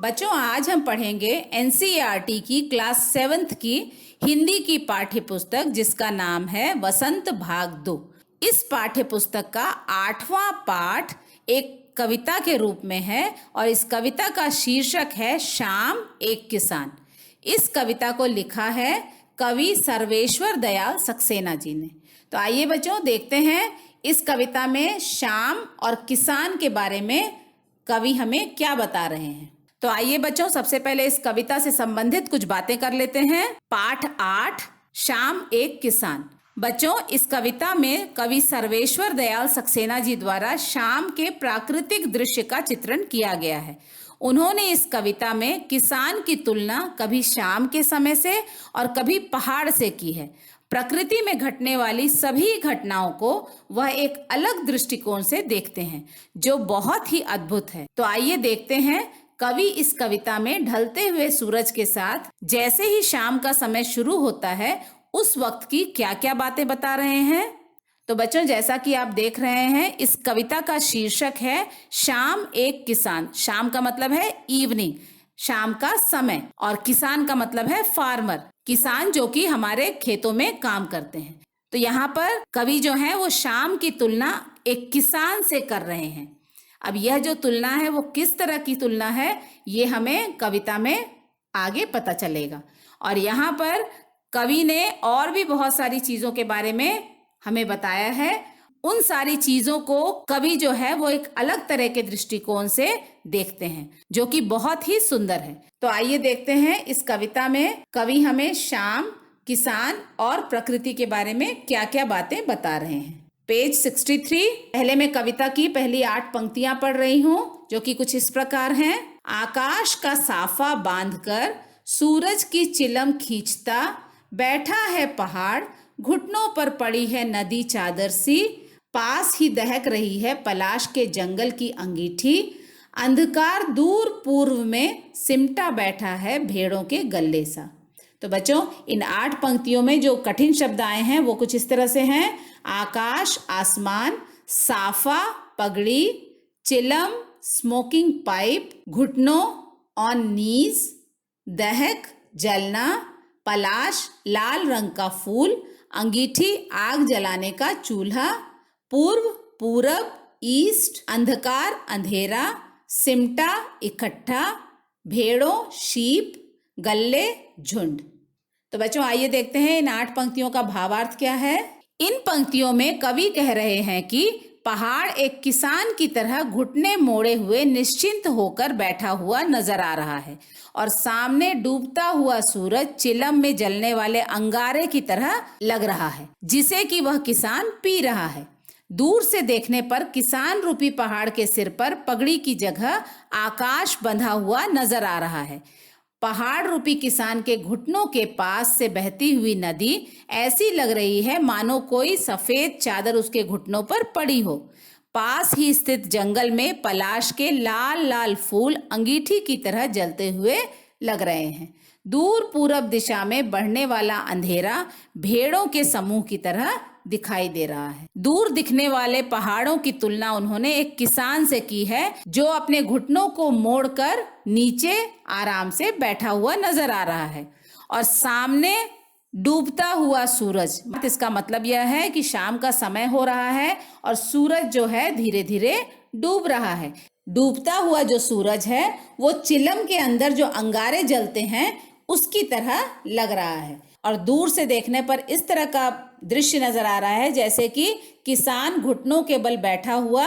बच्चों, आज हम पढ़ेंगे एनसीईआरटी की क्लास 7th की हिंदी की पाठ्य पुस्तक जिसका नाम है वसंत भाग 2। इस पाठ्य पुस्तक का 8वां पाठ एक कविता के रूप में है और इस कविता का शीर्षक है शाम एक किसान। इस कविता को लिखा है कवि सर्वेश्वर दयाल सक्सेना जी ने। तो आइए बच्चों देखते हैं इस कविता में शाम और किसान के बारे में कवि हमें क्या बता रहे हैं। तो आइए बच्चों सबसे पहले इस कविता से संबंधित कुछ बातें कर लेते हैं। पाठ 8 शाम एक किसान। बच्चों, इस कविता में कवि सर्वेश्वर दयाल सक्सेना जी द्वारा शाम के प्राकृतिक दृश्य का चित्रण किया गया है। उन्होंने इस कविता में किसान की तुलना कभी शाम के समय से और कभी पहाड़ से की है। प्रकृति में घटने वाली सभी घटनाओं को वह एक अलग दृष्टिकोण से देखते हैं जो बहुत ही अद्भुत है। तो आइए देखते हैं कवि इस कविता में ढलते हुए सूरज के साथ जैसे ही शाम का समय शुरू होता है उस वक्त की क्या क्या बातें बता रहे हैं। तो बच्चों, जैसा कि आप देख रहे हैं इस कविता का शीर्षक है शाम एक किसान। शाम का मतलब है इवनिंग, शाम का समय, और किसान का मतलब है फार्मर, किसान जो कि हमारे खेतों में काम करते हैं। तो यहाँ पर कवि जो है वो शाम की तुलना एक किसान से कर रहे हैं। अब यह जो तुलना है वो किस तरह की तुलना है ये हमें कविता में आगे पता चलेगा। और यहाँ पर कवि ने और भी बहुत सारी चीजों के बारे में हमें बताया है। उन सारी चीजों को कवि जो है वो एक अलग तरह के दृष्टिकोण से देखते हैं जो कि बहुत ही सुंदर है। तो आइए देखते हैं इस कविता में कवि हमें शाम, किसान और प्रकृति के बारे में क्या क्या बातें बता रहे हैं। पेज 63। पहले मैं कविता की पहली 8 पंक्तियां पढ़ रही हूं जो कि कुछ इस प्रकार हैं। आकाश का साफा बांधकर सूरज की चिलम खींचता बैठा है पहाड़, घुटनों पर पड़ी है नदी चादर सी, पास ही दहक रही है पलाश के जंगल की अंगीठी, अंधकार दूर पूर्व में सिमटा बैठा है भेड़ों के गल्ले सा। तो बच्चों, इन 8 पंक्तियों में जो कठिन शब्द आए हैं वो कुछ इस तरह से हैं। आकाश आसमान, साफा पगड़ी, चिलम स्मोकिंग पाइप, घुटनों ऑन नीज, दहक जलना, पलाश लाल रंग का फूल, अंगीठी आग जलाने का चूल्हा, पूर्व पूरब ईस्ट, अंधकार अंधेरा, सिमटा इकट्ठा, भेड़ों शीप, गल्ले झुंड। तो बच्चों आइए देखते हैं इन 8 पंक्तियों का भावार्थ क्या है। इन पंक्तियों में कवि कह रहे हैं कि पहाड़ एक किसान की तरह घुटने मोड़े हुए निश्चिंत होकर बैठा हुआ नजर आ रहा है और सामने डूबता हुआ सूरज चिलम में जलने वाले अंगारे की तरह लग रहा है जिसे कि वह किसान पी रहा है। दूर से देखने पर किसान रूपी पहाड़ के सिर पर पगड़ी की जगह आकाश बंधा हुआ नजर आ रहा है। पहाड़ रूपी किसान के घुटनों के पास से बहती हुई नदी ऐसी लग रही है मानो कोई सफेद चादर उसके घुटनों पर पड़ी हो। पास ही स्थित जंगल में पलाश के लाल लाल फूल अंगीठी की तरह जलते हुए लग रहे हैं। दूर पूरब दिशा में बढ़ने वाला अंधेरा भेड़ों के समूह की तरह दिखाई दे रहा है। दूर दिखने वाले पहाड़ों की तुलना उन्होंने एक किसान से की है जो अपने घुटनों को मोड़कर नीचे आराम से बैठा हुआ नजर आ रहा है और सामने डूबता हुआ सूरज। इसका मतलब यह है कि शाम का समय हो रहा है और सूरज जो है धीरे धीरे डूब रहा है। डूबता हुआ जो सूरज है वो चिलम के अंदर जो अंगारे जलते हैं उसकी तरह लग रहा है और दूर से देखने पर इस तरह का दृश्य नजर आ रहा है जैसे कि किसान घुटनों के बल बैठा हुआ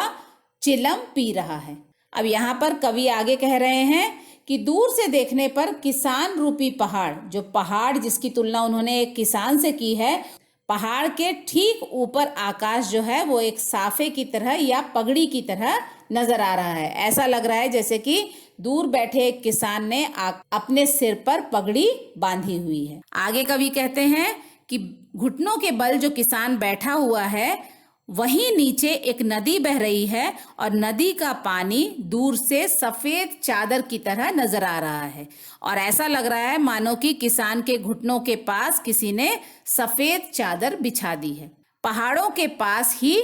चिलम पी रहा है। अब यहाँ पर कवि आगे कह रहे हैं कि दूर से देखने पर किसान रूपी पहाड़, जो पहाड़ जिसकी तुलना उन्होंने एक किसान से की है, पहाड़ के ठीक ऊपर आकाश जो है वो एक साफे की तरह या पगड़ी की तरह नजर आ रहा है। ऐसा लग रहा है जैसे कि दूर बैठे एक किसान ने अपने सिर पर पगड़ी बांधी हुई है। आगे कवि कहते हैं कि घुटनों के बल जो किसान बैठा हुआ है वहीं नीचे एक नदी बह रही है और नदी का पानी दूर से सफेद चादर की तरह नजर आ रहा है और ऐसा लग रहा है मानो कि किसान के घुटनों के पास किसी ने सफेद चादर बिछा दी है। पहाड़ों के पास ही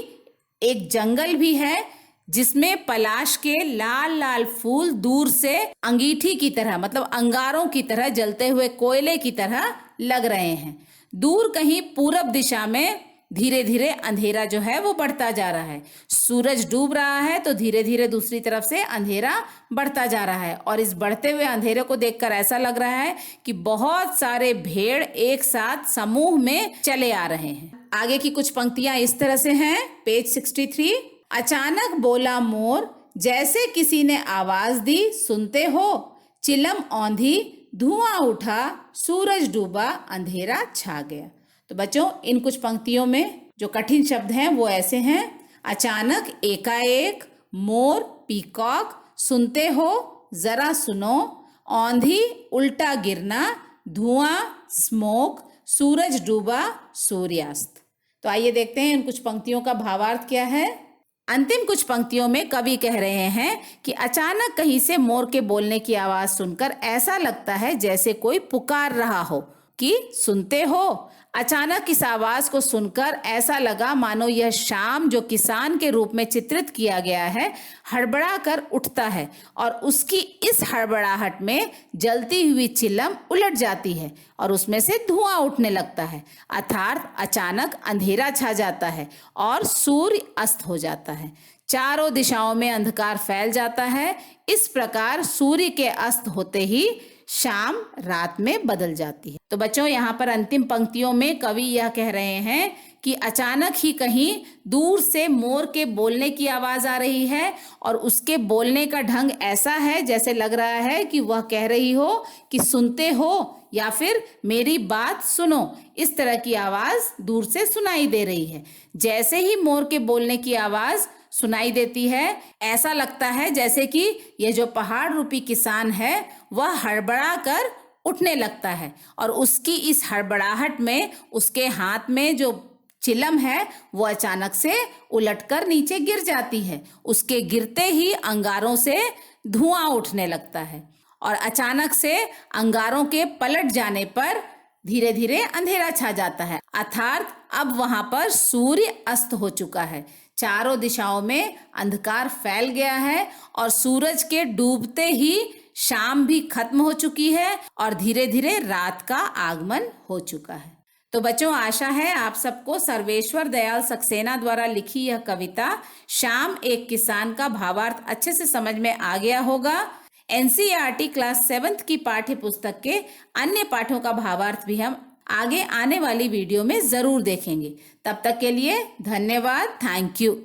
एक जंगल भी है जिसमें पलाश के लाल लाल फूल दूर से अंगीठी की तरह, मतलब अंगारों की तरह, जलते हुए कोयले की तरह लग रहे हैं। दूर कहीं पूरब दिशा में धीरे धीरे अंधेरा जो है वो बढ़ता जा रहा है। सूरज डूब रहा है तो धीरे धीरे दूसरी तरफ से अंधेरा बढ़ता जा रहा है, और इस बढ़ते हुए अंधेरे को देखकर ऐसा लग रहा है कि बहुत सारे भेड़ एक साथ समूह में चले आ रहे हैं। आगे की कुछ पंक्तियां इस तरह से हैं, पेज 63। अचानक बोला मोर, जैसे किसी ने आवाज दी, सुनते हो? चिलम औंधी, धुआं उठा, सूरज डूबा, अंधेरा छा गया। तो बच्चों, इन कुछ पंक्तियों में जो कठिन शब्द हैं वो ऐसे हैं: अचानक, एकाएक, मोर, पीकॉक, सुनते हो, जरा सुनो, औंधी, उल्टा गिरना, धुआं, स्मोक, सूरज डूबा, सूर्यास्त। तो आइए देखते हैं इन कुछ पंक्तियों का भावार्थ क्या है। अंतिम कुछ पंक्तियों में कवि कह रहे हैं कि अचानक कहीं से मोर के बोलने की आवाज सुनकर ऐसा लगता है जैसे कोई पुकार रहा हो कि सुनते हो। अचानक इस आवाज को सुनकर ऐसा लगा मानो यह शाम, जो किसान के रूप में चित्रित किया गया है, हड़बड़ा कर उठता है और उसकी इस हड़बड़ाहट में जलती हुई चिलम उलट जाती है और उसमें से धुआं उठने लगता है। अर्थात अचानक अंधेरा छा जाता है और सूर्य अस्त हो जाता है। चारों दिशाओं में अंधकार फैल जाता है। इस प्रकार सूर्य के अस्त होते ही शाम रात में बदल जाती है। तो बच्चों, यहाँ पर अंतिम पंक्तियों में कवि यह कह रहे हैं कि अचानक ही कहीं दूर से मोर के बोलने की आवाज आ रही है और उसके बोलने का ढंग ऐसा है जैसे लग रहा है कि वह कह रही हो कि सुनते हो या फिर मेरी बात सुनो। इस तरह की आवाज दूर से सुनाई दे रही है। जैसे ही मोर के बोलने की आवाज सुनाई देती है, ऐसा लगता है जैसे कि यह जो पहाड़ रूपी किसान है वह हड़बड़ा कर उठने लगता है और उसकी इस हड़बड़ाहट में उसके हाथ में जो चिलम है वो अचानक से उलटकर नीचे गिर जाती है। उसके गिरते ही अंगारों से धुआं उठने लगता है और अचानक से अंगारों के पलट जाने पर धीरे धीरे अंधेरा छा जाता है। अर्थात अब वहां पर सूर्य अस्त हो चुका है। चारों दिशाओं में अंधकार फैल गया है और सूरज के डूबते ही शाम भी खत्म हो चुकी है और धीरे धीरे रात का आगमन हो चुका है। तो बच्चों, आशा है आप सबको सर्वेश्वर दयाल सक्सेना द्वारा लिखी यह कविता शाम एक किसान का भावार्थ अच्छे से समझ में आ गया होगा। एनसीईआरटी क्लास 7th की पाठ्य पुस्तक के अन्य पाठों का भावार्थ भी हम आगे आने वाली वीडियो में जरूर देखेंगे। तब तक के लिए धन्यवाद। Thank you.